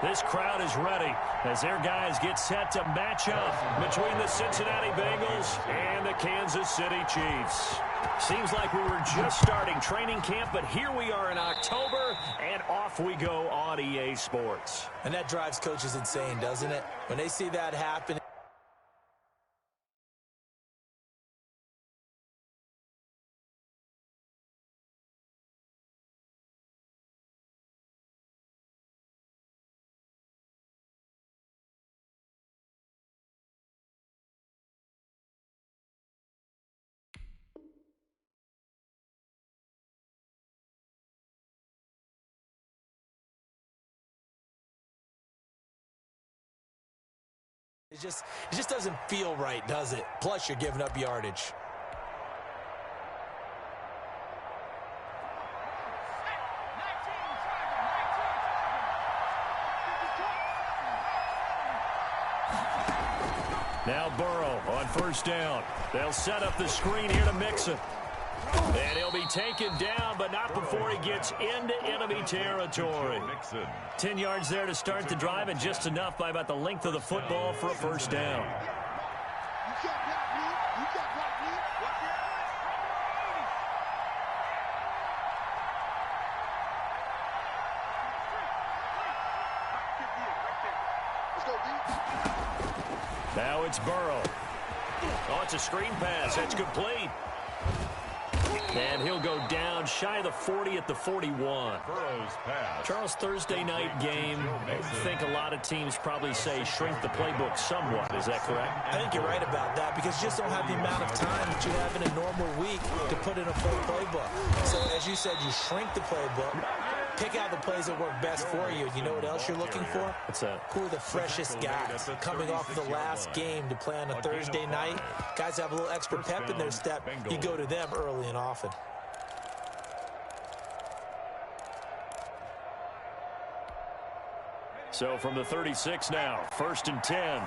This crowd is ready as their guys get set to match up between the Cincinnati Bengals and the Kansas City Chiefs. Seems like we were just starting training camp, but here we are in October, and off we go on EA Sports. And that drives coaches insane, doesn't it? When they see that happen. It just doesn't feel right, does it? Plus, you're giving up yardage. Now Burrow on first down. They'll set up the screen here to Mixon. And he'll be taken down, but not before he gets into enemy territory. 10 yards there to start the drive, and just enough by about the length of the football for a first down. Now it's Burrow. Oh, it's a screen pass. That's complete. And he'll go down shy of the 40 at the 41. Charles, Thursday night game, I think a lot of teams probably say shrink the playbook somewhat. Is that correct? I think you're right about that because you just don't have the amount of time that you have in a normal week to put in a full playbook. So, as you said, you shrink the playbook. Pick out the plays that work best for you. You know what else you're looking for? What's that? Who are the freshest guys coming off of the last game to play on a Thursday night? Guys have a little extra pep in their step. You go to them early and often. So from the 36 now, 1st and 10.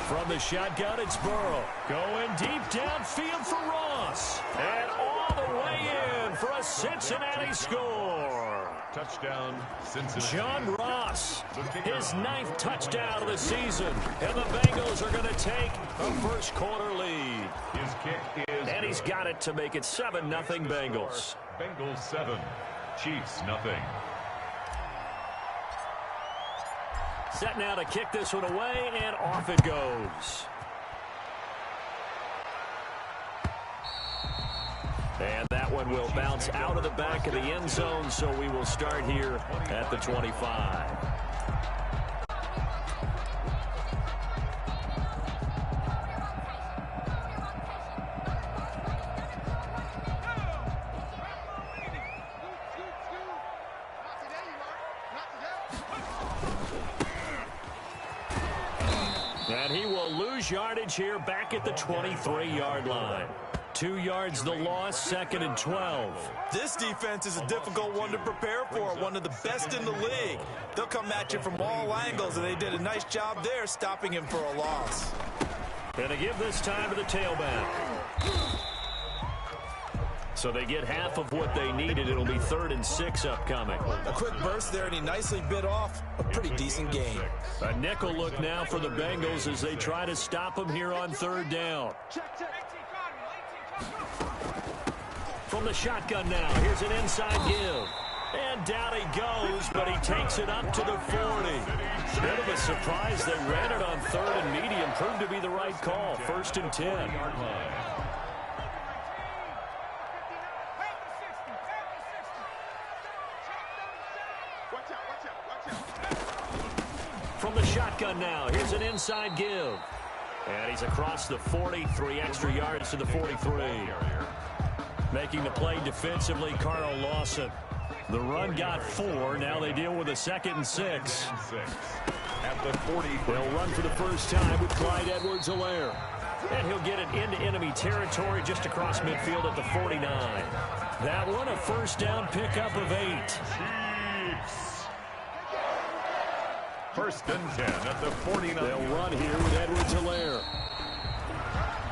From the shotgun, it's Burrow. Going deep downfield for Ross. And all the way in for a Cincinnati score. Touchdown, Cincinnati. John Ross, his 9th touchdown of the season. And the Bengals are going to take a first quarter lead. His kick is and he's got it to make it 7-0 Bengals. Bengals 7, Chiefs nothing. Set now to kick this one away, and off it goes. And that one will bounce out of the back of the end zone, so we will start here at the 25. And he will lose yardage here back at the 23-yard line. 2 yards the loss, 2nd and 12. This defense is a difficult one to prepare for, one of the best in the league. They'll come at you from all angles, and they did a nice job there stopping him for a loss. Gonna give this time to the tailback. So they get half of what they needed. It'll be 3rd and 6 upcoming. A quick burst there, and he nicely bit off a pretty decent gain. A nickel look now for the Bengals as they try to stop him here on 3rd down. From the shotgun now, here's an inside give. And down he goes, but he takes it up to the 40. Bit of a surprise they ran it on 3rd and medium. Proved to be the right call. 1st and 10. From the shotgun now, here's an inside give. And he's across the 40, 3 extra yards to the 43. Making the play defensively, Carl Lawson. The run got 4. Now they deal with a 2nd and 6. At the 40. They'll run for the first time with Clyde Edwards-Helaire. And he'll get it into enemy territory just across midfield at the 49. That one a first down pickup of 8. Chiefs. 1st and 10 at the 49. They'll run here with Edwards-Helaire.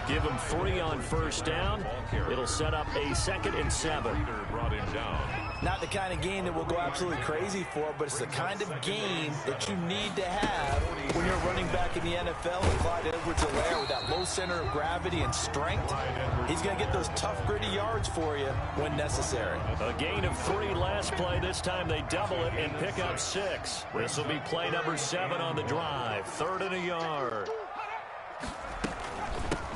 Give him 3 on first down. It'll set up a 2nd and 7. Brought him down. Not the kind of game that we'll go absolutely crazy for, but it's the kind of game that you need to have when you're running back in the NFL. And Clyde Edwards-Helaire, with that low center of gravity and strength, he's going to get those tough, gritty yards for you when necessary. A gain of 3 last play. This time they double it and pick up 6. This will be play number 7 on the drive. 3rd and a yard.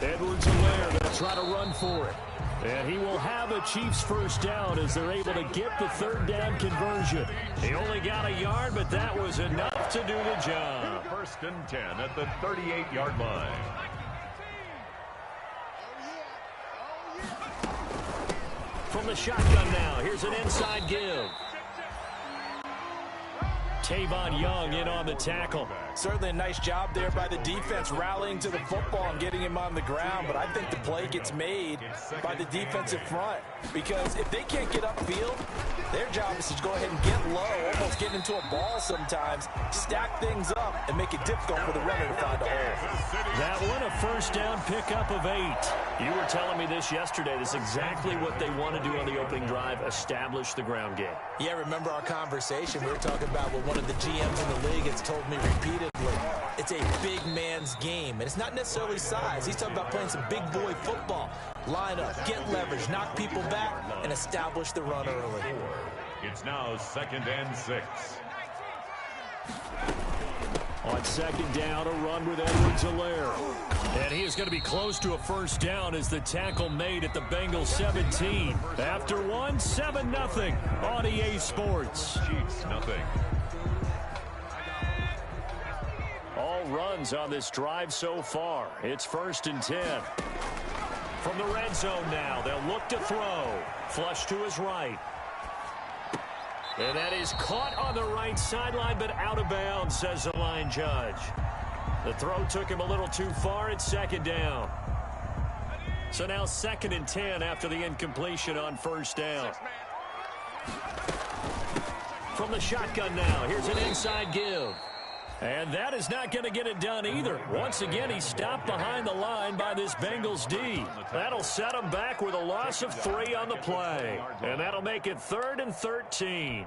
Edwards-Helaire going to try to run for it. And he will have a Chiefs first down as they're able to get the 3rd down conversion. He only got a yard, but that was enough to do the job. 1st and 10 at the 38-yard line. From the shotgun now, here's an inside give. Tavon Young in on the tackle. Certainly a nice job there by the defense rallying to the football and getting him on the ground, but I think the play gets made by the defensive front because if they can't get upfield, their job is to go ahead and get low, almost get into a ball sometimes, stack things up, and make it difficult for the runner to find a hole. That one, a first down pickup of 8. You were telling me this yesterday. This is exactly what they want to do on the opening drive, establish the ground game. Yeah, remember our conversation? We were talking about what one of the GMs in the league has told me repeatedly. It's a big man's game, and it's not necessarily size. He's talking about playing some big boy football. Line up, get leverage, knock people back, and establish the run early. It's now 2nd and 6. On 2nd down, a run with Edwards-Helaire. And he is going to be close to a first down as the tackle made at the Bengals 17. After one, 7-0 on EA Sports. Chiefs nothing. All runs on this drive so far. It's 1st and 10. From the red zone now, they'll look to throw. Flush to his right. And that is caught on the right sideline, but out of bounds, says the line judge. The throw took him a little too far. It's 2nd down. So now 2nd and 10 after the incompletion on first down. From the shotgun now, here's an inside give. And that is not going to get it done either. Once again, he's stopped behind the line by this Bengals D. That'll set him back with a loss of 3 on the play. And that'll make it 3rd and 13.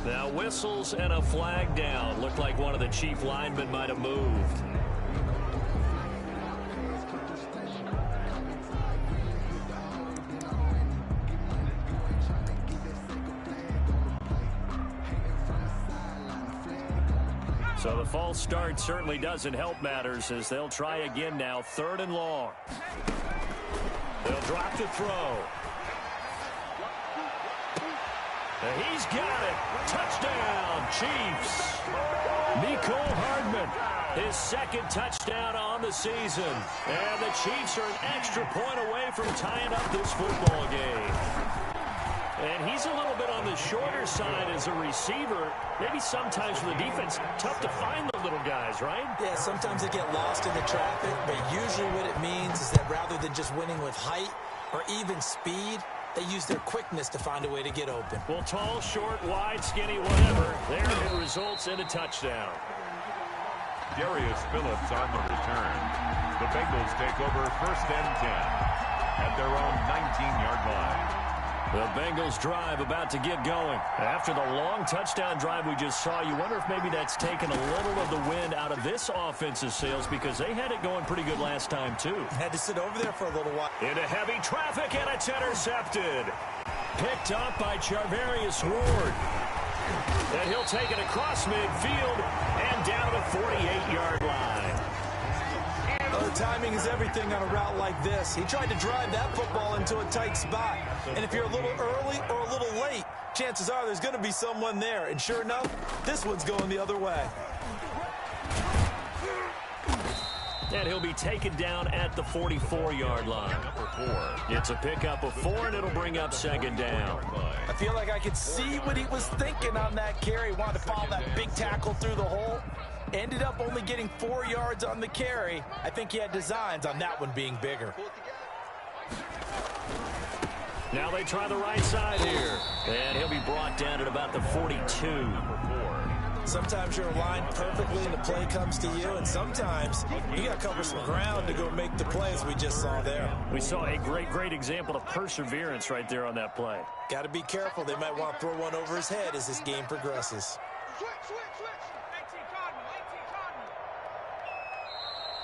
Now whistles and a flag down. Looked like one of the Chief linemen might have moved. So the false start certainly doesn't help matters as they'll try again now. 3rd and long. They'll drop to throw. He's got it. Touchdown, Chiefs. Mecole Hardman, his 2nd touchdown on the season. And the Chiefs are an extra point away from tying up this football game. And he's a little bit on the shorter side as a receiver. Maybe sometimes for the defense, tough to find the little guys, right? Yeah, sometimes they get lost in the traffic, but usually what it means is that rather than just winning with height or even speed, they use their quickness to find a way to get open. Well, tall, short, wide, skinny, whatever. There it results in a touchdown. Darius Phillips on the return. The Bengals take over 1st and 10 at their own 19-yard line. The Bengals drive about to get going. After the long touchdown drive we just saw, you wonder if maybe that's taken a little of the wind out of this offensive sails because they had it going pretty good last time, too. Had to sit over there for a little while. Into heavy traffic, and it's intercepted. Picked up by Charvarius Ward. And he'll take it across midfield and down the 48-yard line. Oh, timing is everything on a route like this. He tried to drive that football into a tight spot. And if you're a little early or a little late, chances are there's going to be someone there. And sure enough, this one's going the other way. And he'll be taken down at the 44-yard line. It's a pickup of 4, and it'll bring up 2nd down. I feel like I could see what he was thinking on that carry. Wanted to follow that big tackle through the hole. Ended up only getting 4 yards on the carry. I think he had designs on that one being bigger. Now they try the right side here. And he'll be brought down at about the 42. Sometimes you're aligned perfectly and the play comes to you, and sometimes you got to cover some ground to go make the plays we just saw there. We saw a great example of perseverance right there on that play. Got to be careful. They might want to throw one over his head as this game progresses.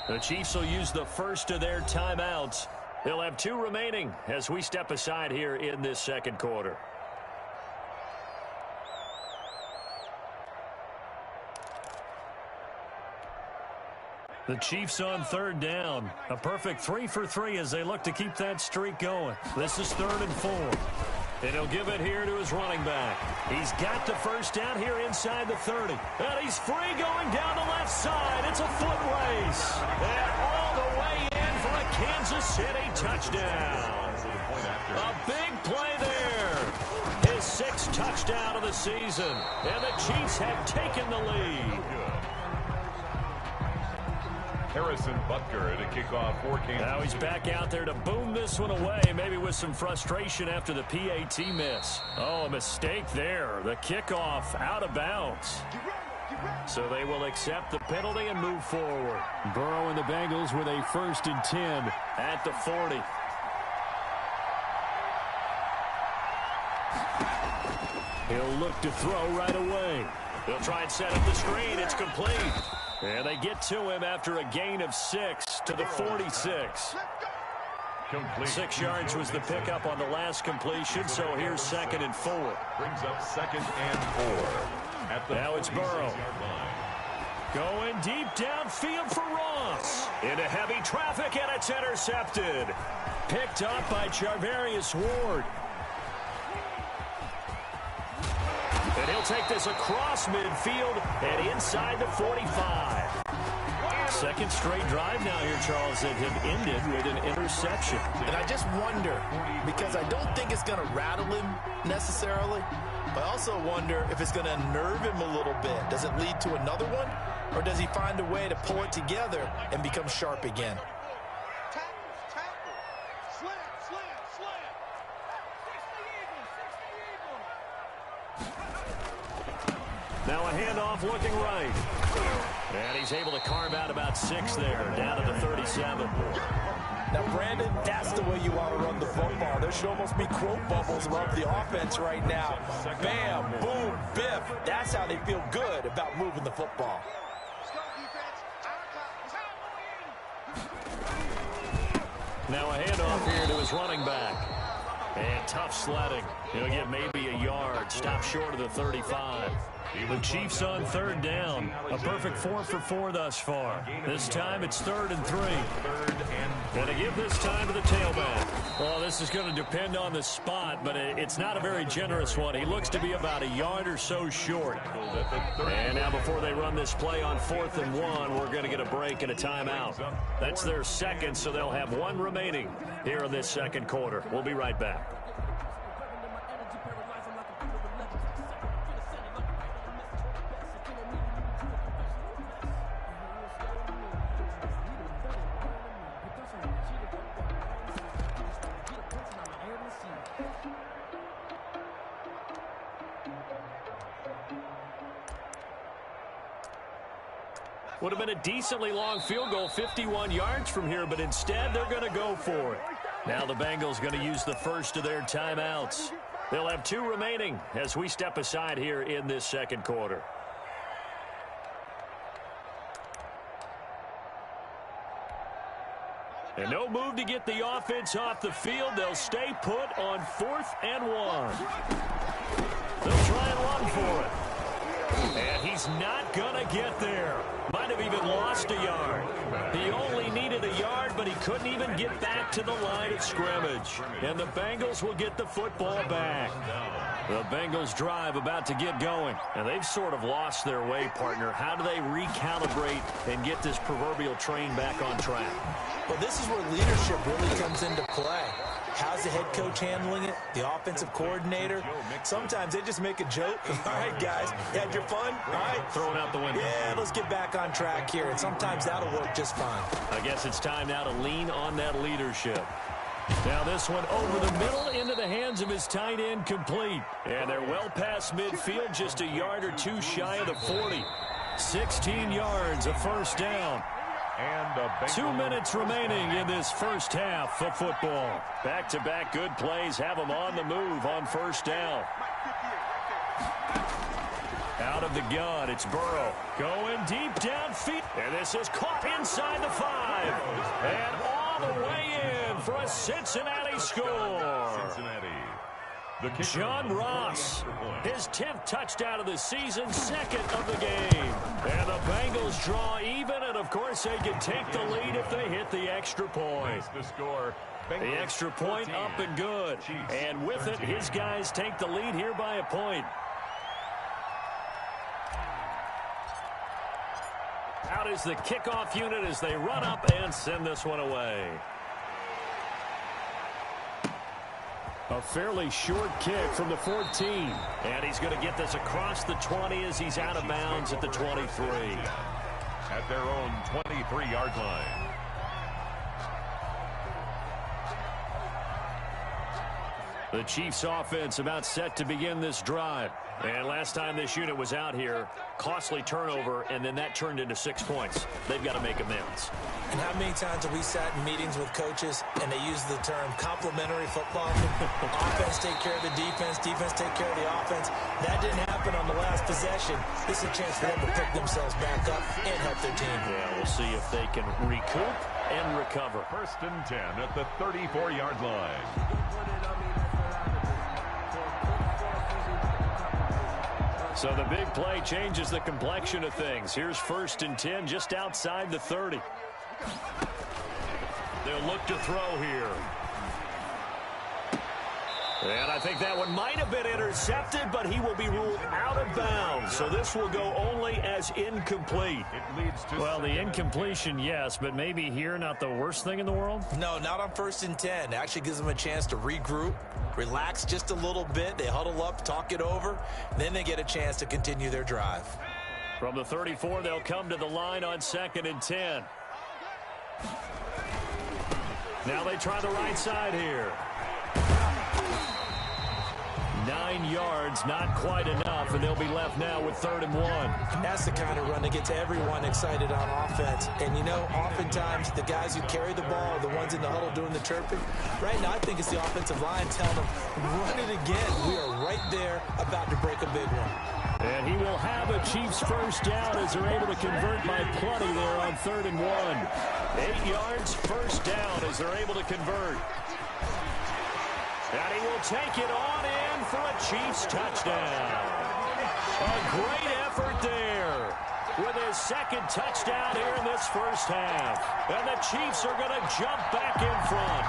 The Chiefs will use the first of their timeouts. They'll have 2 remaining as we step aside here in this second quarter. The Chiefs on 3rd down. A perfect 3 for 3 as they look to keep that streak going. This is 3rd and 4. And he'll give it here to his running back. He's got the first down here inside the 30. And he's free going down the left side. It's a foot race. And all the way in for a Kansas City touchdown. A big play there. His 6th touchdown of the season. And the Chiefs have taken the lead. Harrison Butker to kick off for Kansas. Now he's back out there to boom this one away, maybe with some frustration after the PAT miss. Oh, a mistake there. The kickoff out of bounds. So they will accept the penalty and move forward. Burrow and the Bengals with a 1st and 10 at the 40. He'll look to throw right away. He'll try and set up the screen. It's complete. And they get to him after a gain of 6 to the 46. 6 yards was the pickup on the last completion, so here's 2nd and 4. Brings up 2nd and 4. Now it's Burrow. Going deep downfield for Ross. Into heavy traffic, and it's intercepted. Picked up by Charvarius Ward. And he'll take this across midfield and inside the 45. 2nd straight drive now here, Charles, that have ended with an interception. And I just wonder, because I don't think it's going to rattle him necessarily, but I also wonder if it's going to unnerve him a little bit. Does it lead to another one, or does he find a way to pull it together and become sharp again? Now a handoff looking right. And he's able to carve out about 6 there, down to the 37. Now, Brandon, that's the way you want to run the football. There should almost be quote bubbles above the offense right now. Bam, boom, biff. That's how they feel good about moving the football. Now a handoff here to his running back. And tough sledding. He'll get maybe a yard. Stop short of the 35. The Chiefs on 3rd down. A perfect 4 for 4 thus far. This time it's 3rd and 3. And to give this time to the tailback. Well, this is going to depend on the spot, but it's not a very generous one. He looks to be about a yard or so short. And now before they run this play on 4th and 1, we're going to get a break and a timeout. That's their 2nd, so they'll have 1 remaining here in this 2nd quarter. We'll be right back. Would have been a decently long field goal, 51 yards from here, but instead they're going to go for it. Now the Bengals going to use the first of their timeouts. They'll have 2 remaining as we step aside here in this 2nd quarter. And no move to get the offense off the field. They'll stay put on 4th and 1. They'll try and run for it. And he's not going to get there. Might have even lost a yard. He only needed a yard, but he couldn't even get back to the line of scrimmage. And the Bengals will get the football back. The Bengals drive about to get going. And they've sort of lost their way, partner. How do they recalibrate and get this proverbial train back on track? Well, this is where leadership really comes into play. How's the head coach handling it? The offensive coordinator? Sometimes they just make a joke. All right, guys, you had your fun? All right. Throw it out the window. Yeah, let's get back on track here. And sometimes that'll work just fine. I guess it's time now to lean on that leadership. Now this one over the middle into the hands of his tight end, complete. And they're well past midfield, just a yard or two shy of the 40. 16 yards, a first down. And 2 minutes remaining in this first half of football. Back-to-back good plays have them on the move on first down. Out of the gun, it's Burrow. Going deep downfield. And this is caught inside the 5. And all the way in for a Cincinnati score. Cincinnati. John Ross, his 10th touchdown of the season, second of the game. And the Bengals draw even, and of course they can take the lead if they hit the extra point. The extra point up and good. And with it, his guys take the lead here by a point. Out is the kickoff unit as they run up and send this one away. A fairly short kick from the 14. And he's going to get this across the 20 as he's out of bounds at the 23. At their own 23-yard line. The Chiefs offense about set to begin this drive. And last time this unit was out here, costly turnover, and then that turned into 6 points. They've got to make amends. And how many times have we sat in meetings with coaches and they use the term complementary football? Offense take care of the defense, defense take care of the offense. That didn't happen on the last possession. This is a chance for them to pick themselves back up and help their team. Yeah, we'll see if they can recoup and recover. 1st and 10 at the 34-yard line. So the big play changes the complexion of things. Here's 1st and 10 just outside the 30. They'll look to throw here. And I think that one might have been intercepted, but he will be ruled out of bounds. So this will go only as incomplete. It leads to well, the incompletion, yes, but maybe here not the worst thing in the world? No, not on 1st and 10. It actually gives them a chance to regroup, relax just a little bit. They huddle up, talk it over. Then they get a chance to continue their drive. From the 34, they'll come to the line on 2nd and 10. Now they try the right side here. 9 yards, not quite enough, and they'll be left now with 3rd and 1. That's the kind of run that gets everyone excited on offense. And, you know, oftentimes the guys who carry the ball are the ones in the huddle doing the chirping. Right now, I think it's the offensive line telling them, run it again. We are right there about to break a big one. And he will have a Chiefs first down as they're able to convert by plenty there on 3rd and 1. 8 yards, first down as they're able to convert. And he will take it on in for a Chiefs touchdown. A great effort there with his 2nd touchdown here in this first half. And the Chiefs are going to jump back in front.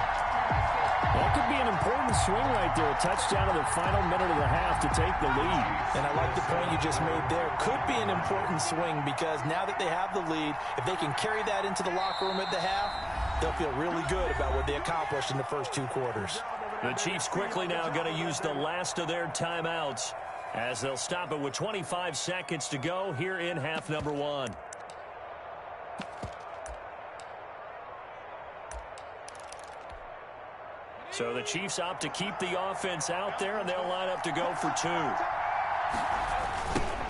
That could be an important swing right there. A touchdown in the final minute of the half to take the lead. And I like the point you just made there. Could be an important swing because now that they have the lead, if they can carry that into the locker room at the half, they'll feel really good about what they accomplished in the first 2 quarters. The Chiefs quickly now going to use the last of their timeouts as they'll stop it with 25 seconds to go here in half number 1. So the Chiefs opt to keep the offense out there, and they'll line up to go for 2.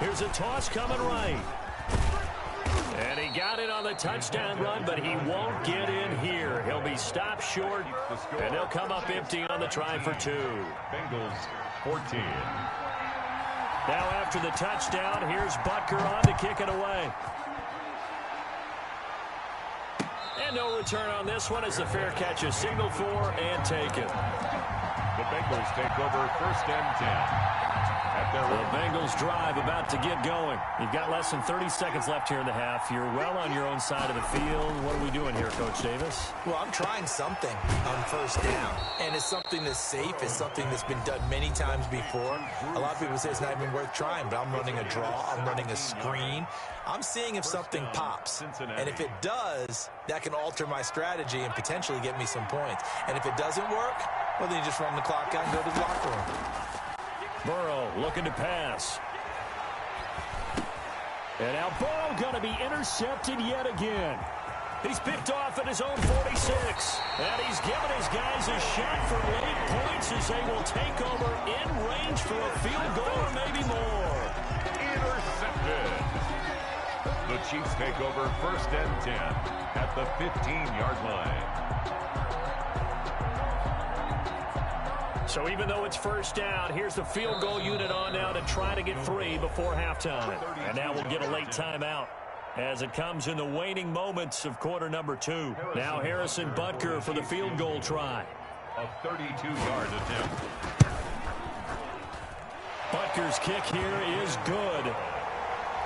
Here's a toss coming right. And he got it on the touchdown run, but he won't get in here. He'll be stopped short, and they'll come up empty on the try for 2. Bengals 14. Now after the touchdown, here's Butker on to kick it away. And no return on this one as the fair catch is signaled for and taken. The Bengals take over 1st and 10. The Bengals drive about to get going. You've got less than 30 seconds left here in the half. You're well on your own side of the field. What are we doing here, Coach Davis? Well, I'm trying something on 1st down. And it's something that's safe. It's something that's been done many times before. A lot of people say it's not even worth trying, but I'm running a draw. I'm running a screen. I'm seeing if something pops. And if it does, that can alter my strategy and potentially get me some points. And if it doesn't work, well, then you just run the clock out and go to the locker room. Burrow looking to pass. And now Burrow going to be intercepted yet again. He's picked off at his own 46. And he's given his guys a shot for late points as they will take over in range for a field goal or maybe more. Intercepted. The Chiefs take over 1st and 10 at the 15-yard line. So even though it's 1st down, here's the field goal unit on now to try to get 3 before halftime. And now we'll get a late timeout as it comes in the waning moments of quarter number 2. Now Harrison Butker for the field goal try. A 32-yard attempt. Butker's kick here is good.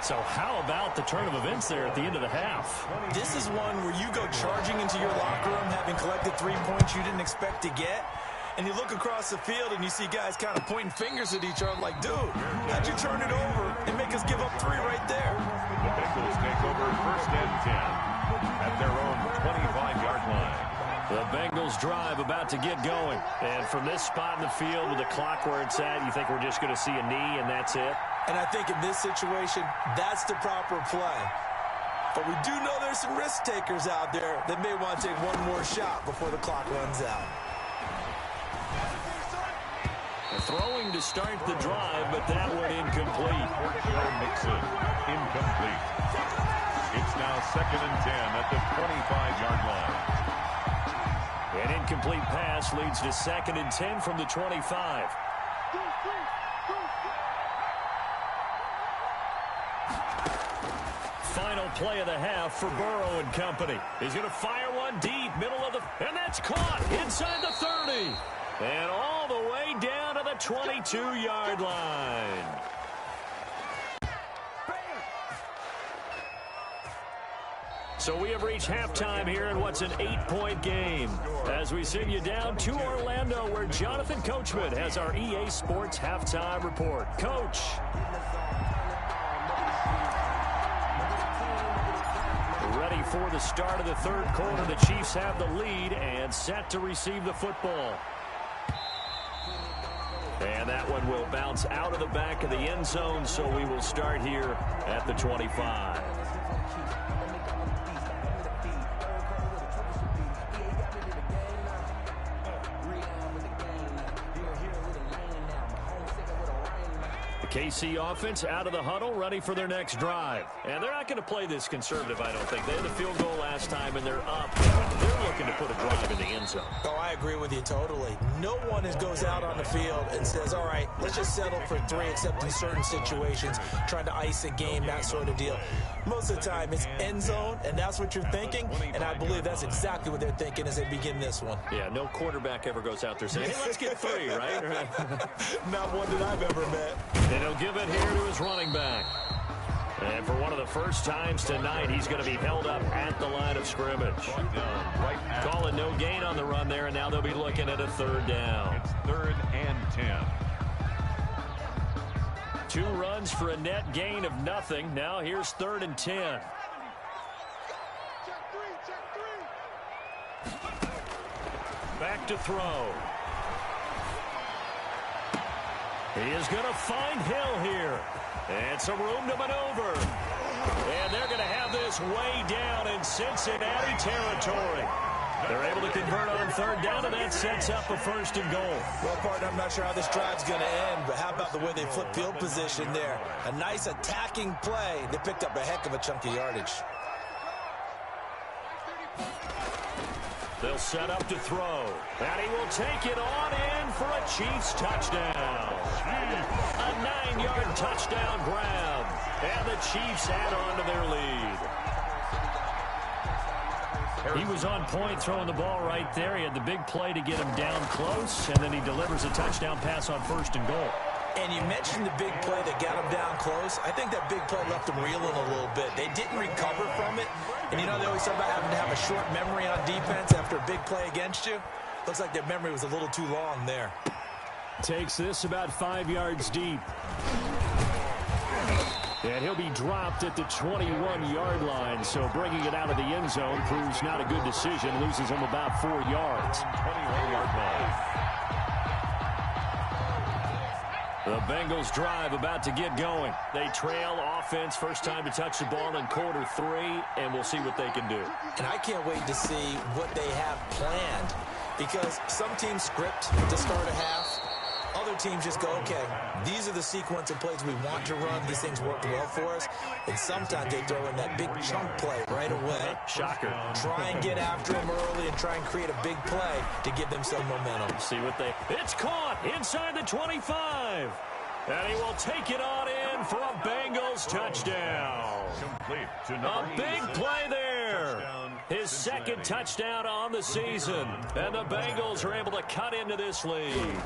So how about the turn of events there at the end of the half? This is one where you go charging into your locker room having collected 3 points you didn't expect to get. And you look across the field and you see guys kind of pointing fingers at each other like, dude, how'd you turn it over and make us give up 3 right there? The Bengals take over 1st and 10 at their own 25-yard line. The Bengals drive about to get going. And from this spot in the field with the clock where it's at, you think we're just going to see a knee and that's it? And I think in this situation, that's the proper play. But we do know there's some risk takers out there that may want to take one more shot before the clock runs out. Throwing to start the drive, but that one incomplete. Joe Mixon, incomplete. It's now 2nd and 10 at the 25-yard line. An incomplete pass leads to 2nd and 10 from the 25. Final play of the half for Burrow and company. He's going to fire one deep, middle of the... And that's caught inside the 30. And all the way down to the 22-yard line. So we have reached halftime here in what's an 8-point game. As we send you down to Orlando, where Jonathan Coachman has our EA Sports halftime report. Coach. Ready for the start of the 3rd quarter. The Chiefs have the lead and set to receive the football. And that one will bounce out of the back of the end zone, so we will start here at the 25. KC offense out of the huddle, ready for their next drive. And they're not going to play this conservative, I don't think. They had a field goal last time, and they're up. They're looking to put a drive in the end zone. Oh, I agree with you totally. No one goes out on the field and says, all right, let's just settle for 3, except in certain situations, trying to ice a game, that sort of deal. Most of the time, it's end zone, and that's what you're thinking, and I believe that's exactly what they're thinking as they begin this one. Yeah, no quarterback ever goes out there saying, hey, let's get 3, right? Not one that I've ever met. And he'll give it here to his running back. And for one of the first times tonight, he's going to be held up at the line of scrimmage. Calling no gain on the run there, and now they'll be looking at a 3rd down. It's 3rd and 10. 2 runs for a net gain of nothing. Now here's 3rd and 10. Back to throw. He is going to find Hill here. And some room to maneuver. And they're going to have this way down in Cincinnati territory. They're able to convert on 3rd down, and that sets up a 1st and goal. Well, partner, I'm not sure how this drive's going to end, but how about the way they flip field position there? A nice attacking play. They picked up a heck of a chunk of yardage. They'll set up to throw. And he will take it on in for a Chiefs touchdown. A 9-yard touchdown grab. And the Chiefs add on to their lead. He was on point throwing the ball right there. He had the big play to get him down close, and then he delivers a touchdown pass on 1st and goal. And you mentioned the big play that got him down close. I think that big play left him reeling a little bit. They didn't recover from it. And you know they always talk about having to have a short memory on defense after a big play against you. Looks like their memory was a little too long there. Takes this about 5 yards deep. And he'll be dropped at the 21-yard line, so bringing it out of the end zone proves not a good decision. Loses him about 4 yards. 21-yard line. The Bengals drive about to get going. They trail offense, first time to touch the ball in quarter 3, and we'll see what they can do. And I can't wait to see what they have planned, because some teams script to start a half. Other teams just go, okay, these are the sequence of plays we want to run. These things worked well for us. And sometimes they throw in that big chunk play right away. Shocker. Try and get after them early and try and create a big play to give them some momentum. See what they... It's caught inside the 25. And he will take it on in for a Bengals touchdown. Complete to A big play there. His second touchdown on the season. And the Bengals are able to cut into this lead.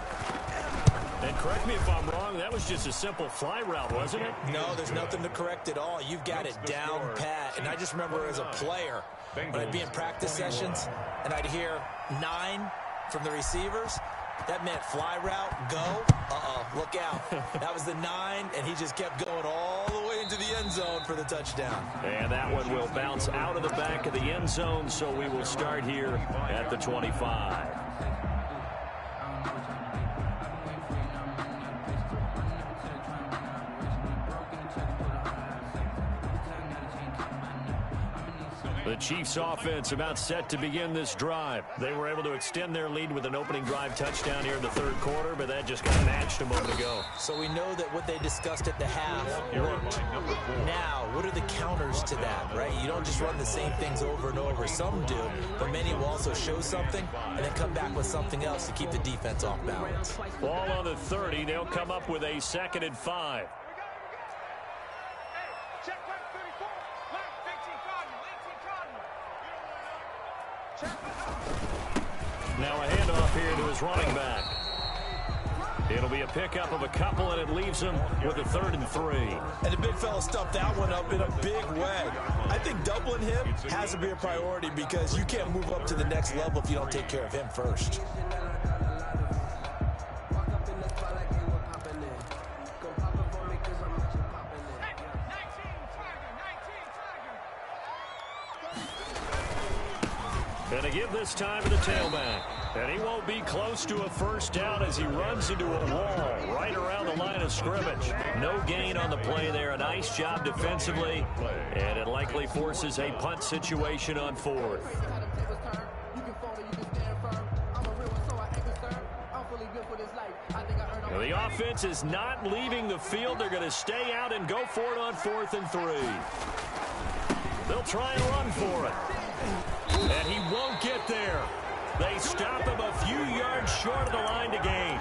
And correct me if I'm wrong, that was just a simple fly route, wasn't it? No, there's nothing to correct at all. You've got it down pat. And I just remember as a player, when I'd be in practice sessions and I'd hear 9 from the receivers, that meant fly route, go, look out. That was the 9, and he just kept going all the way into the end zone for the touchdown. And that one will bounce out of the back of the end zone, so we will start here at the 25. The Chiefs offense about set to begin this drive. They were able to extend their lead with an opening drive touchdown here in the third quarter, but that just got matched a moment ago. So we know that what they discussed at the half worked. Now, what are the counters to that, right? You don't just run the same things over and over. Some do, but many will also show something and then come back with something else to keep the defense off balance. Ball on the 30. They'll come up with a 2nd and 5. Now a handoff here to his running back. It'll be a pickup of a couple, and it leaves him with a 3rd and 3. And the big fella stuffed that one up in a big way. I think doubling him has to be a priority, because you can't move up to the next level if you don't take care of him first. And to give this time to the tailback. And he won't be close to a first down as he runs into a wall right around the line of scrimmage. No gain on the play there. A nice job defensively. And it likely forces a punt situation on 4th. Now the offense is not leaving the field. They're going to stay out and go for it on 4th and 3. They'll try and run for it. And he won't get there. They stop him a few yards short of the line to gain.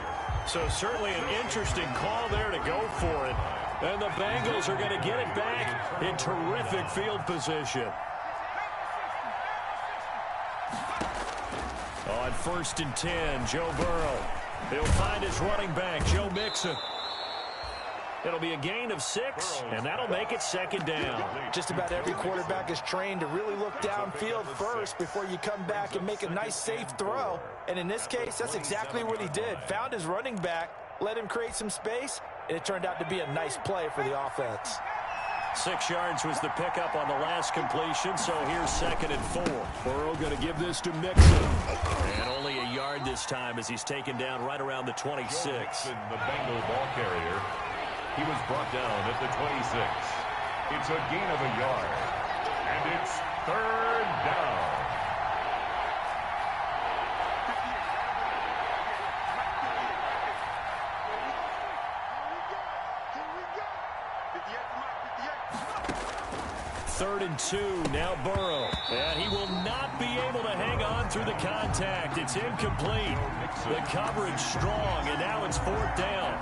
So certainly an interesting call there to go for it. And the Bengals are going to get it back in terrific field position. On 1st and 10, Joe Burrow. He'll find his running back, Joe Mixon. It'll be a gain of 6, and that'll make it 2nd down. Just about every quarterback is trained to really look downfield first before you come back and make a nice, safe throw. And in this case, that's exactly what he did. Found his running back, let him create some space, and it turned out to be a nice play for the offense. 6 yards was the pickup on the last completion, so here's 2nd and 4. Burrow going to give this to Mixon. And only a yard this time as he's taken down right around the 26. The Bengal ball carrier. He was brought down at the 26. It's a gain of a yard. And it's 3rd down. Third and 2, now Burrow. And he will not be able to hang on through the contact. It's incomplete. The coverage strong, and now it's 4th down.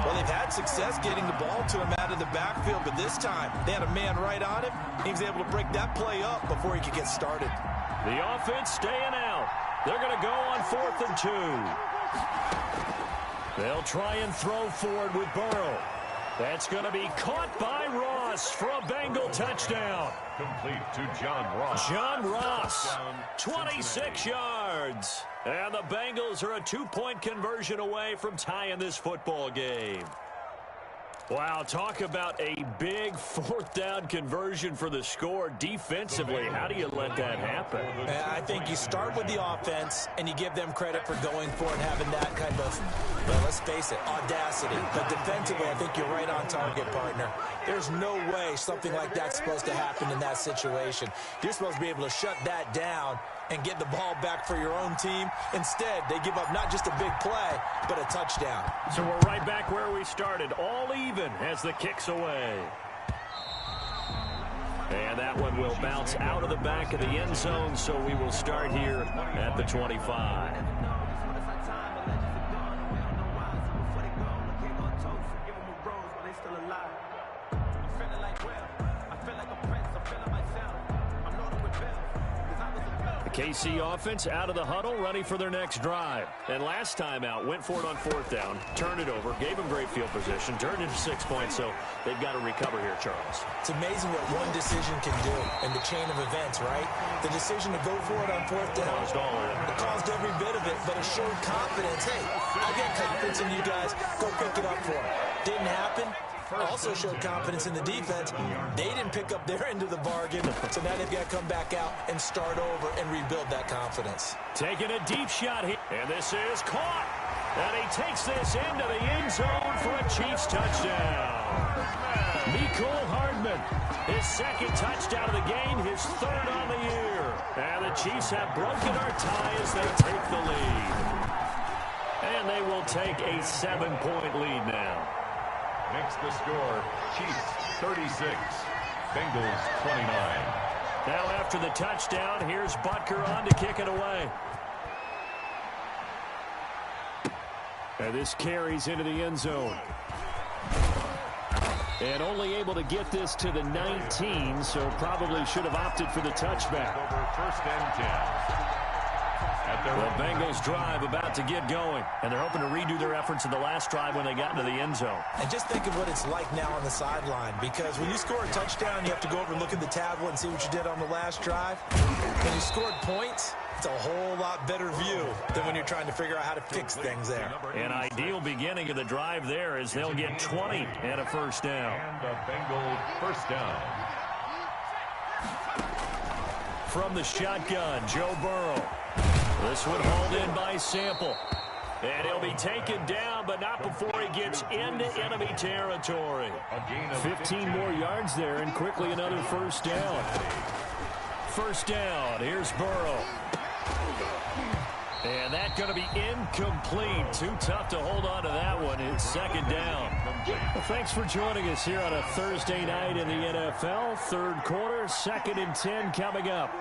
Well, they've had success getting the ball to him out of the backfield, but this time they had a man right on him. He was able to break that play up before he could get started. The offense staying out. They're going to go on 4th and 2. They'll try and throw forward with Burrow. That's going to be caught by Ross for a Bengal touchdown. Complete to John Ross. John Ross, 26 yards. And the Bengals are a 2-point conversion away from tying this football game. Wow, talk about a big fourth down conversion for the score. Defensively, how do you let that happen? I think you start with the offense and you give them credit for going for it and having that kind of, well, let's face it, audacity. But defensively, I think you're right on target, partner. There's no way something like that's supposed to happen in that situation. You're supposed to be able to shut that down and get the ball back for your own team. Instead, they give up not just a big play, but a touchdown. So we're right back where we started, all even as the kick's away. And that one will bounce out of the back of the end zone, so we will start here at the 25. KC offense out of the huddle, ready for their next drive. And last time out, went for it on fourth down, turned it over, gave them great field position, turned into 6 points, so they've got to recover here, Charles. It's amazing what one decision can do in the chain of events, right? The decision to go for it on fourth down, it caused every bit of it, but it showed confidence. Hey, I got confidence in you guys. Go pick it up for them. Didn't happen. Also showed confidence in the defense. They didn't pick up their end of the bargain, so now they've got to come back out and start over and rebuild that confidence. Taking a deep shot here, and this is caught. And he takes this into the end zone for a Chiefs touchdown. Mecole Hardman, his second touchdown of the game, his third on the year. And the Chiefs have broken our tie as they take the lead. And they will take a 7-point lead now. Makes the score, Chiefs 36, Bengals 29. Now after the touchdown, here's Butker on to kick it away. And this carries into the end zone. And only able to get this to the 19, so probably should have opted for the touchback. Over first and 10. The Bengals drive about to get going, and they're hoping to redo their efforts in the last drive when they got into the end zone. And just think of what it's like now on the sideline, because when you score a touchdown, you have to go over and look at the tablet and see what you did on the last drive. When you scored points, it's a whole lot better view than when you're trying to figure out how to fix things there. An ideal beginning of the drive there is they'll get 20 and a first down. And a Bengal first down. From the shotgun, Joe Burrow. This one hauled in by Sample. And he'll be taken down, but not before he gets into enemy territory. 15 more yards there, and quickly another first down. First down, here's Burrow. And that's going to be incomplete. Too tough to hold on to that one. It's second down. Well, thanks for joining us here on a Thursday night in the NFL. Third quarter, 2nd and 10 coming up.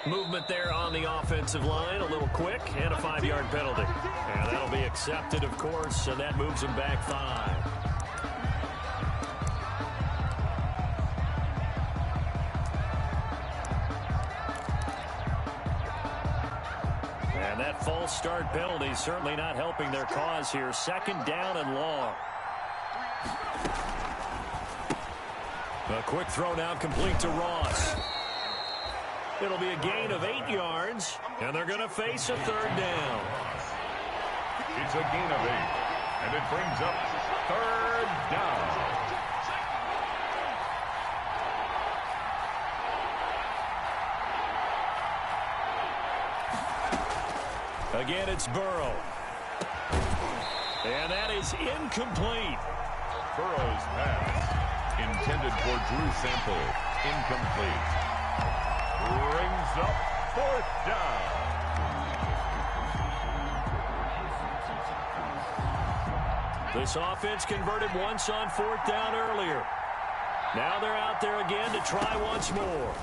Movement there on the offensive line, a little quick, and a 5-yard penalty. And that'll be accepted, of course, and that moves him back 5. And that false start penalty certainly not helping their cause here. Second down and long. A quick throw now complete to Ross. It'll be a gain of 8 yards, and they're going to face a third down. It's a gain of 8, and it brings up third down. Again, it's Burrow. And that is incomplete. Burrow's pass, intended for Drew Sample, incomplete. Brings up fourth down. This offense converted once on fourth down earlier. Now they're out there again to try once more.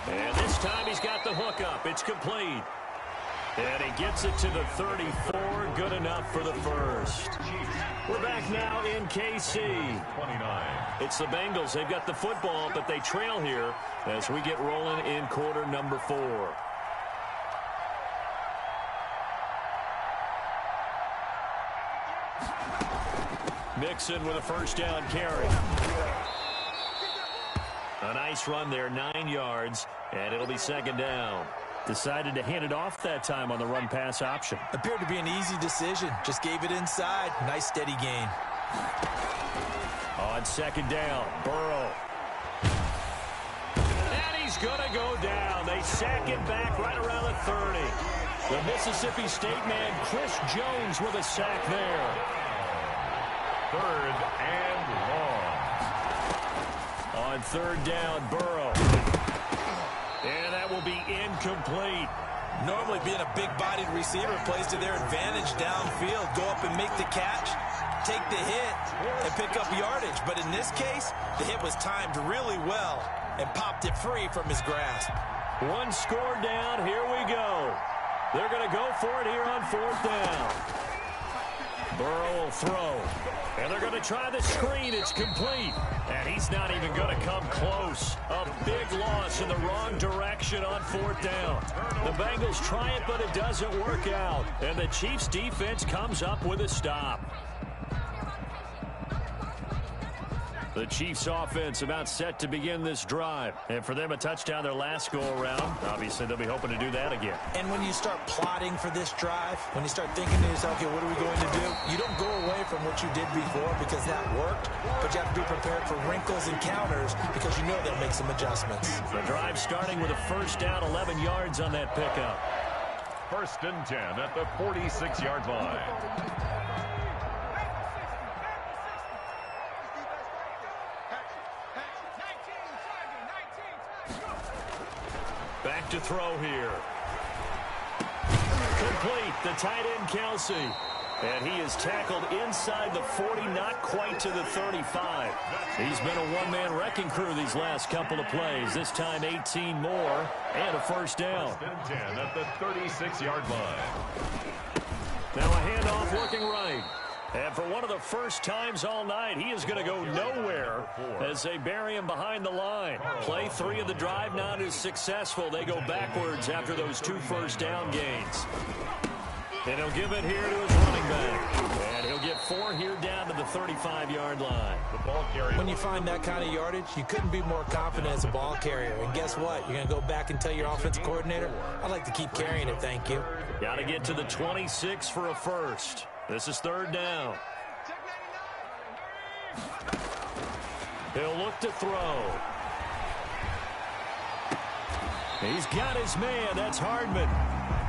And this time he's got the hook up. It's complete. And he gets it to the 34, good enough for the first. We're back now in KC. 29. It's the Bengals. They've got the football, but they trail here as we get rolling in quarter number 4. Mixon with a first down carry. A nice run there, 9 yards, and it'll be second down. Decided to hand it off that time on the run-pass option. Appeared to be an easy decision. Just gave it inside. Nice steady gain. On second down, Burrow. And he's going to go down. They sack him back right around the 30. The Mississippi State man, Chris Jones, with a sack there. 3rd and long. On third down, Burrow. And that will be incomplete. Normally being a big-bodied receiver plays to their advantage downfield. Go up and make the catch, take the hit, and pick up yardage. But in this case, the hit was timed really well and popped it free from his grasp. One score down. Here we go. They're going to go for it here on fourth down. Burrow will throw. And they're going to try the screen. It's complete. And he's not even going to come close. A big loss in the wrong direction on fourth down. The Bengals try it, but it doesn't work out. And the Chiefs' defense comes up with a stop. The Chiefs' offense about set to begin this drive. And for them, a touchdown their last go-around. Obviously, they'll be hoping to do that again. And when you start plotting for this drive, when you start thinking to yourself, okay, what are we going to do? You don't go away from what you did before because that worked, but you have to be prepared for wrinkles and counters because you know they'll make some adjustments. The drive starting with a first down, 11 yards on that pickup. 1st and 10 at the 46-yard line. Back to throw here. Complete. The tight end, Kelsey. And he is tackled inside the 40, not quite to the 35. He's been a one-man wrecking crew these last couple of plays. This time 18 more and a first down. 1st and 10 at the 36-yard line. Now a handoff looking right. And for one of the first times all night, he is going to go nowhere as they bury him behind the line. Play 3 of the drive not as successful. They go backwards after those 2 first down gains. And he'll give it here to his running back. And he'll get 4 here down to the 35-yard line. The ball carrier. When you find that kind of yardage, you couldn't be more confident as a ball carrier. And guess what? You're going to go back and tell your offensive coordinator, I'd like to keep carrying it, thank you. Got to get to the 26 for a first. This is third down. He'll look to throw. He's got his man. That's Hardman.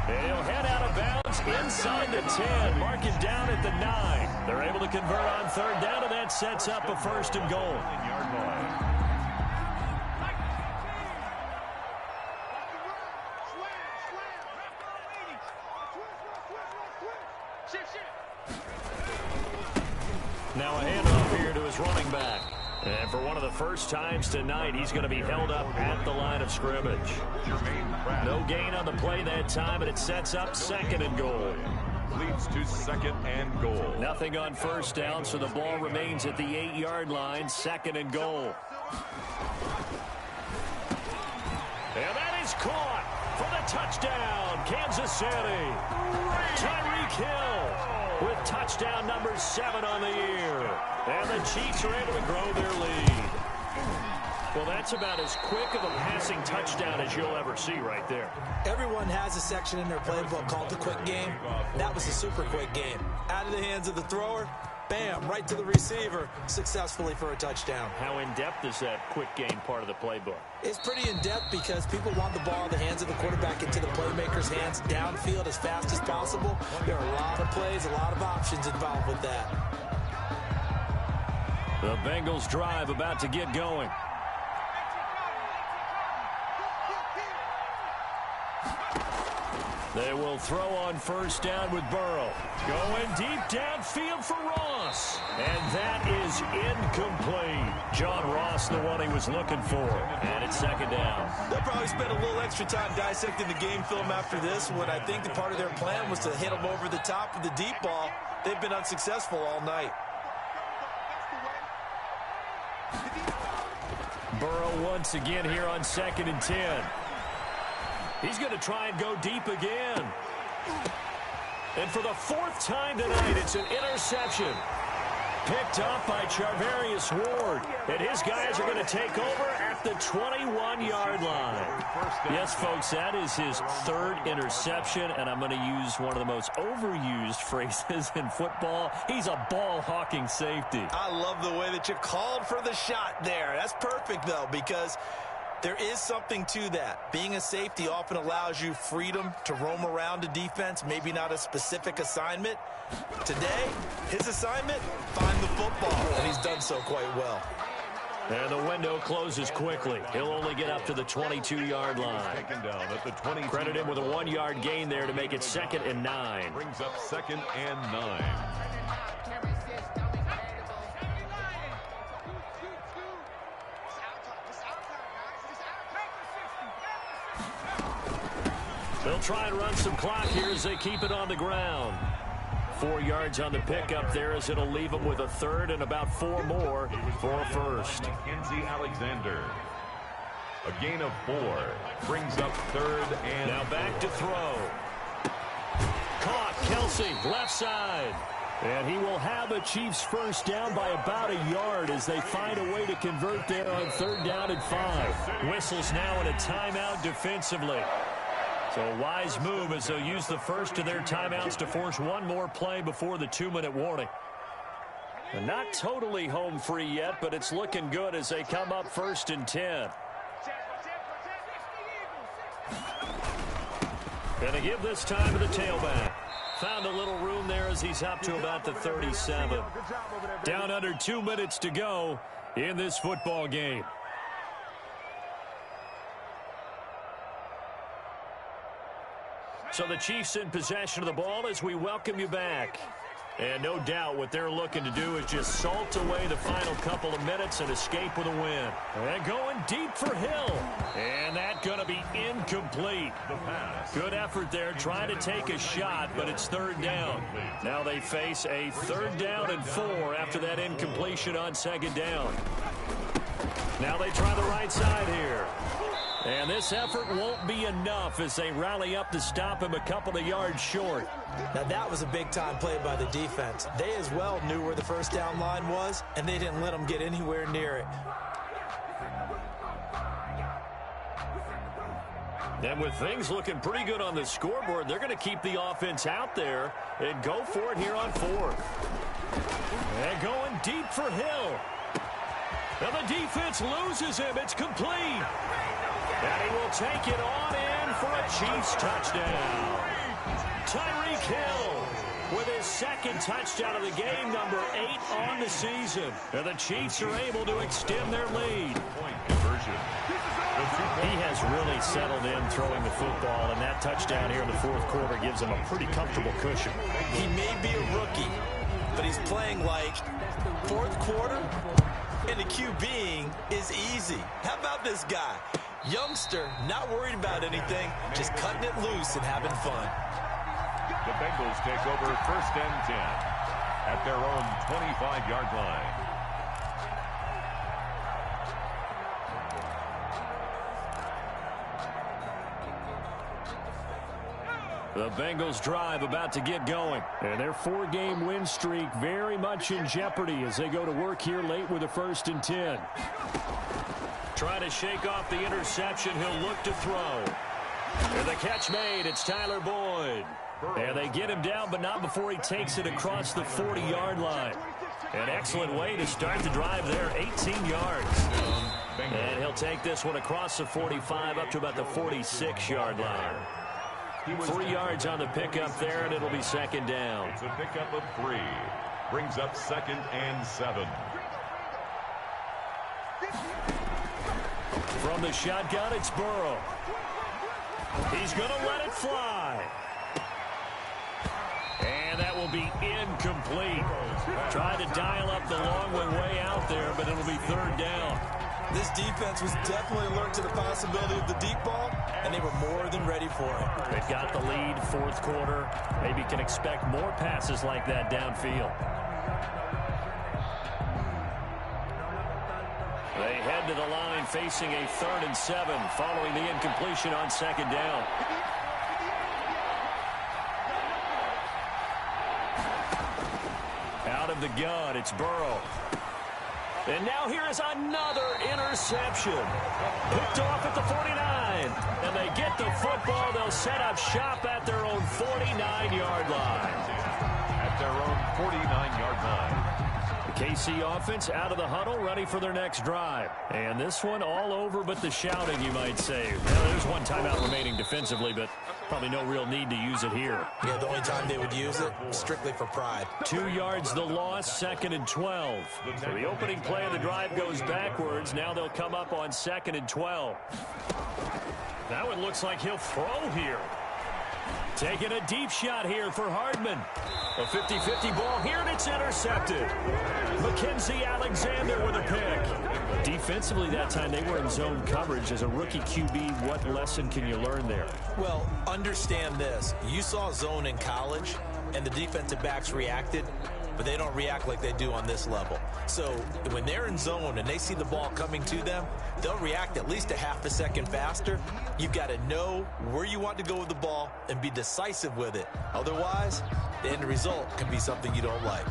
And he'll head out of bounds inside the 10. Mark it down at the 9. They're able to convert on third down, and that sets up a first and goal. Now a handoff here to his running back. And for one of the first times tonight, he's going to be held up at the line of scrimmage. No gain on the play that time, and it sets up second and goal. Leads to second and goal. Nothing on first down, so the ball remains at the 8-yard line, second and goal. And that is caught for the touchdown, Kansas City. Tyreek Hill with touchdown number 7 on the year. And the Chiefs are able to grow their lead. Well, that's about as quick of a passing touchdown as you'll ever see right there. Everyone has a section in their playbook called the quick game. That was a super quick game. Out of the hands of the thrower, bam, right to the receiver, successfully for a touchdown. How in-depth is that quick game part of the playbook? It's pretty in-depth because people want the ball in the hands of the quarterback into the playmaker's hands downfield as fast as possible. There are a lot of plays, a lot of options involved with that. The Bengals drive about to get going. They will throw on first down with Burrow. Going deep downfield for Ross. And that is incomplete. John Ross, the one he was looking for. And it's second down. They'll probably spend a little extra time dissecting the game film after this one. I think the part of their plan was to hit them over the top with the deep ball. They've been unsuccessful all night. Burrow once again here on 2nd and 10. He's going to try and go deep again. And for the 4th time tonight, it's an interception. Picked up by Charvarius Ward. And his guys are going to take over at the 21-yard line. Yes, folks, that is his 3rd interception. And I'm going to use one of the most overused phrases in football. He's a ball-hawking safety. I love the way that you called for the shot there. That's perfect, though, because there is something to that. Being a safety often allows you freedom to roam around a defense, maybe not a specific assignment. Today, his assignment, find the football, and he's done so quite well. And the window closes quickly. He'll only get up to the 22-yard line. Taken down at the 22. Credit him with a 1-yard gain there to make it 2nd and 9. Brings up 2nd and 9. They'll try and run some clock here as they keep it on the ground. 4 yards on the pickup there as it'll leave them with a 3rd and about 4 more for a first. Mackenzie Alexander. A gain of 4. Brings up 3rd and now back to throw. Caught. Kelsey, left side. And he will have the Chiefs first down by about a yard as they find a way to convert there on 3rd down and 5. Whistles now in a timeout defensively. So a wise move as they'll use the first of their timeouts to force one more play before the 2-minute warning. And not totally home free yet, but it's looking good as they come up 1st and 10. Going to give this time to the tailback. Found a little room there as he's up to about the 37. Down under 2 minutes to go in this football game. So the Chiefs in possession of the ball as we welcome you back. And no doubt what they're looking to do is just salt away the final couple of minutes and escape with a win. And going deep for Hill. And that going to be incomplete. Good effort there trying to take a shot, but it's 3rd down. Now they face a 3rd down and 4 after that incompletion on 2nd down. Now they try the right side here. And this effort won't be enough as they rally up to stop him a couple of yards short. Now that was a big-time play by the defense. They as well knew where the first down line was, and they didn't let him get anywhere near it. And with things looking pretty good on the scoreboard, they're going to keep the offense out there and go for it here on 4th. And going deep for Hill. Now the defense loses him. It's complete. And he will take it on in for a Chiefs touchdown. Tyreek Hill with his 2nd touchdown of the game, number 8 on the season. And the Chiefs are able to extend their lead. Point conversion. He has really settled in throwing the football, and that touchdown here in the 4th quarter gives him a pretty comfortable cushion. He may be a rookie, but he's playing like 4th quarter, and the QBing is easy. How about this guy? Youngster, not worried about anything, just cutting it loose and having fun. The Bengals take over 1st and 10 at their own 25-yard line. The Bengals drive about to get going. And their 4-game win streak very much in jeopardy as they go to work here late with a 1st and 10. Trying to shake off the interception. He'll look to throw. And the catch made. It's Tyler Boyd. And they get him down, but not before he takes it across the 40-yard line. An excellent way to start the drive there. 18 yards. And he'll take this one across the 45 up to about the 46-yard line. 3 yards on the pickup there, and it'll be 2nd down. It's a pickup of 3. Brings up 2nd and 7. From the shotgun, it's Burrow. He's going to let it fly. And that will be incomplete. Tried to dial up the long way out there, but it'll be third down. This defense was definitely alert to the possibility of the deep ball, and they were more than ready for it. They've got the lead, fourth quarter. Maybe can expect more passes like that downfield. They head to the line facing a 3rd and 7 following the incompletion on second down. Out of the gun, it's Burrow. And now here is another interception. Picked off at the 49. And they get the football. They'll set up shop at their own 49-yard line. At their own 49-yard line. The KC offense out of the huddle, ready for their next drive. And this one all over but the shouting, you might say. Well, there's one timeout remaining defensively, but probably no real need to use it here. Yeah, the only time they would use it, strictly for pride. 2 yards the loss, 2nd and 12. So the opening play of the drive goes backwards. Now they'll come up on 2nd and 12. That one looks like he'll throw here. Taking a deep shot here for Hardman. A 50-50 ball here, and it's intercepted. Mackenzie Alexander with a pick. Defensively that time, they were in zone coverage. As a rookie QB, what lesson can you learn there? Well, understand this. You saw zone in college, and the defensive backs reacted, but they don't react like they do on this level. So when they're in zone and they see the ball coming to them, they'll react at least a half a second faster. You've got to know where you want to go with the ball and be decisive with it. Otherwise, the end result can be something you don't like.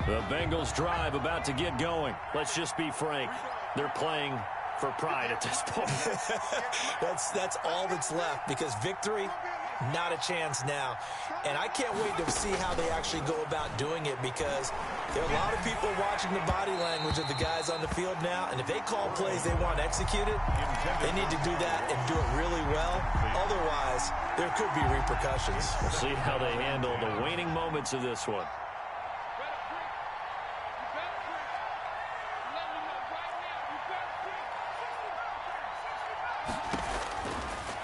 The Bengals drive about to get going. Let's just be frank. They're playing for pride at this point. That's all that's left, because victory, not a chance now. And I can't wait to see how they actually go about doing it, because there are a lot of people watching the body language of the guys on the field now, and if they call plays they want executed, they need to do that and do it really well. Otherwise, there could be repercussions. We'll see how they handle the waning moments of this one.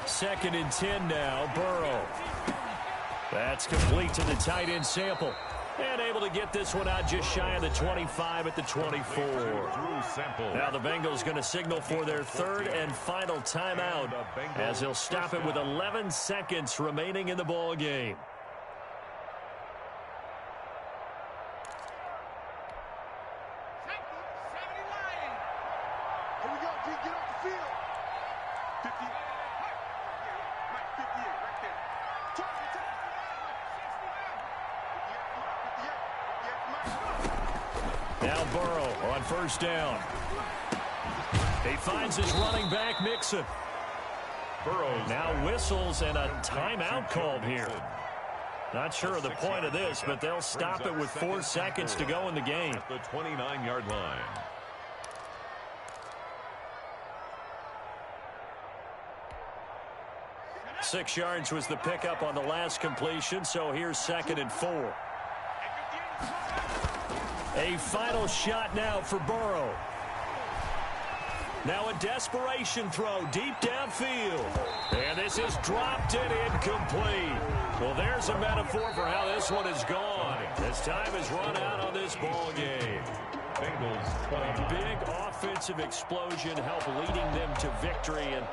Second and 10 now, Burrow. That's complete to the tight end Sample. And able to get this one out just shy of the 25 at the 24. Now the Bengals going to signal for their 3rd and final timeout, as they'll stop it with 11 seconds remaining in the ball game. Now Burrow on first down. He finds his running back, Mixon. Burrows now whistles and a timeout called here. Not sure of the point of this, but they'll stop it with 4 seconds to go in the game. At the 29-yard line. Six yards was the pickup on the last completion, so here's 2nd and 4. A final shot now for Burrow. Now a desperation throw deep downfield. And this is dropped and incomplete. Well, there's a metaphor for how this one is gone. As time has run out on this ball game. Bengals 29. A big offensive explosion helped leading them to victory. And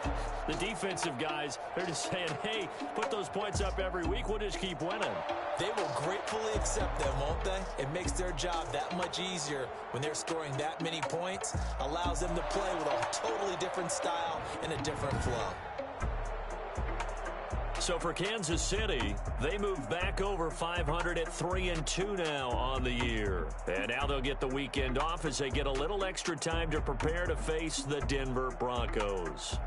the defensive guys, they're just saying, hey, put those points up every week. We'll just keep winning. They will gratefully accept them, won't they? It makes their job that much easier when they're scoring that many points. Allows them to play with a totally different style and a different flow. So for Kansas City, they move back over 500 at 3-2 now on the year. And now they'll get the weekend off as they get a little extra time to prepare to face the Denver Broncos.